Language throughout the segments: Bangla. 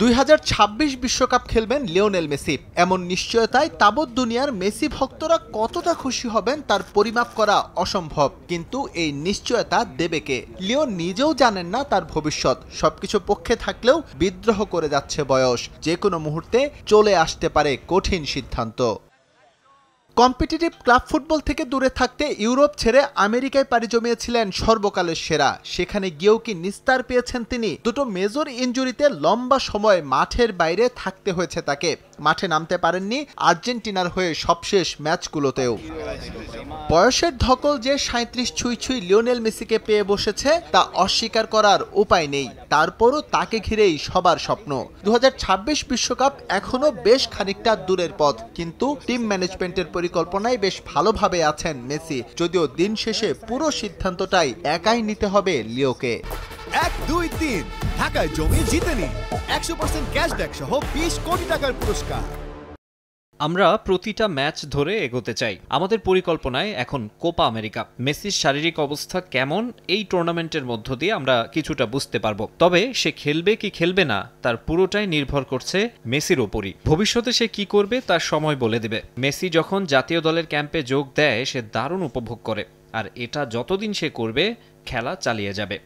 2026 বিশ্বকাপ খেলবেন লিওনেল মেসি। এমন নিশ্চয়তায় তাবৎ দুনিয়ার মেসি ভক্তরা কতটা খুশি হবেন তার পরিমাপ করা অসম্ভব। কিন্তু এই নিশ্চয়তা দেবে কে? লিওন নিজেও জানেন না তার ভবিষ্যৎ। সবকিছু পক্ষে থাকলেও বিদ্রোহ করে যাচ্ছে বয়স। যে কোনো মুহূর্তে চলে আসতে পারে কঠিন সিদ্ধান্ত। কম্পিটিটিভ ক্লাব ফুটবল থেকে দূরে থাকতে ইউরোপ ছেড়ে আমেরিকায় পাড়ি জমিয়েছিলেন সর্বকালের সেরা। সেখানে গিয়েও কি নিস্তার পেয়েছেন তিনি? দুটো মেজর ইনজুরিতে লম্বা সময় মাঠের বাইরে থাকতে হয়েছে তাকে। মাঠে নামতে পারেননি আর্জেন্টিনার হয়ে সবশেষ ম্যাচগুলোতেও। বয়সের ধকল যে 37 ছুঁই লিওনেল মেসিকে পেয়ে বসেছে তা অস্বীকার করার উপায় নেই। তারপরও তাকে ঘিরেই সবার স্বপ্ন। 2026 বিশ্বকাপ এখনো বেশ খানিকটা দূরের পথ, কিন্তু টিম ম্যানেজমেন্টের পরিকল্পনায় বেশ ভালোভাবে আছেন মেসি। যদিও দিন শেষে পুরো সিদ্ধান্তটাই একাই নিতে হবে লিওকে। 1, 2, 3 ঢাকায় জমি জিতে নিন 100% ক্যাশব্যাক সহ 20 কোটি টাকার পুরস্কার। আমরা প্রতিটা ম্যাচ ধরে এগোতে চাই। আমাদের পরিকল্পনায় এখন কোপা আমেরিকা। মেসির শারীরিক অবস্থা কেমন এই টুর্নামেন্টের মধ্য দিয়ে আমরা কিছুটা বুঝতে পারবো। তবে সে খেলবে কি খেলবে না তার পুরোটাই নির্ভর করছে মেসির ওপরই। ভবিষ্যতে সে কি করবে তার সময় বলে দেবে। মেসি যখন জাতীয় দলের ক্যাম্পে যোগ দেয় সে দারুণ উপভোগ করে, আর এটা যতদিন সে করবে খেলা চালিয়ে যাবে।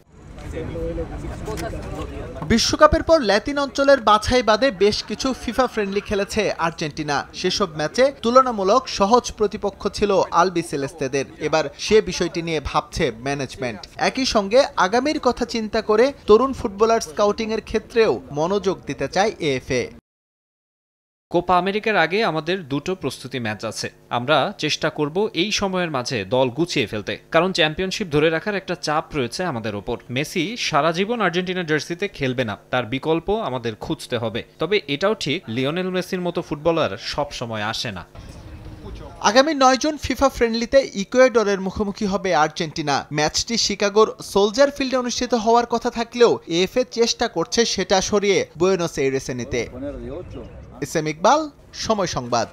বিশ্বকাপের পর ল্যাতিন অঞ্চলের বাছাই বাদে বেশ কিছু ফিফা ফ্রেন্ডলি খেলেছে আর্জেন্টিনা। সেসব ম্যাচে তুলনামূলক সহজ প্রতিপক্ষ ছিল আলবিসেলেস্তেদের। এবার সে বিষয়টি নিয়ে ভাবছে ম্যানেজমেন্ট। একই সঙ্গে আগামীর কথা চিন্তা করে তরুণ ফুটবলার স্কাউটিং এর ক্ষেত্রেও মনোযোগ দিতে চায় এএফএ। কোপা আমেরিকার আগে আমাদের দুটো প্রস্তুতি ম্যাচ আছে। আমরা চেষ্টা করব এই সময়ের মাঝে দল গুছিয়ে ফেলতে, কারণ চ্যাম্পিয়নশিপ ধরে রাখার একটা চাপ রয়েছে আমাদের ওপর। মেসি সারা জীবন আর্জেন্টিনার জার্সিতে খেলবে না, তার বিকল্প আমাদের খুঁজতে হবে। তবে এটাও ঠিক, লিওনেল মেসির মতো ফুটবলার সব সময় আসে না। আগামী 9 জুন ফিফা ফ্রেন্ডলিতে ইকুয়েডরের মুখোমুখি হবে আর্জেন্টিনা। ম্যাচটি শিকাগোর সোলজার ফিল্ডে অনুষ্ঠিত হওয়ার কথা থাকলেও এএফএ চেষ্টা করছে সেটা সরিয়ে বুয়েনোস এইরেসে নিতে। এস এম ইকবাল, সময় সংবাদ।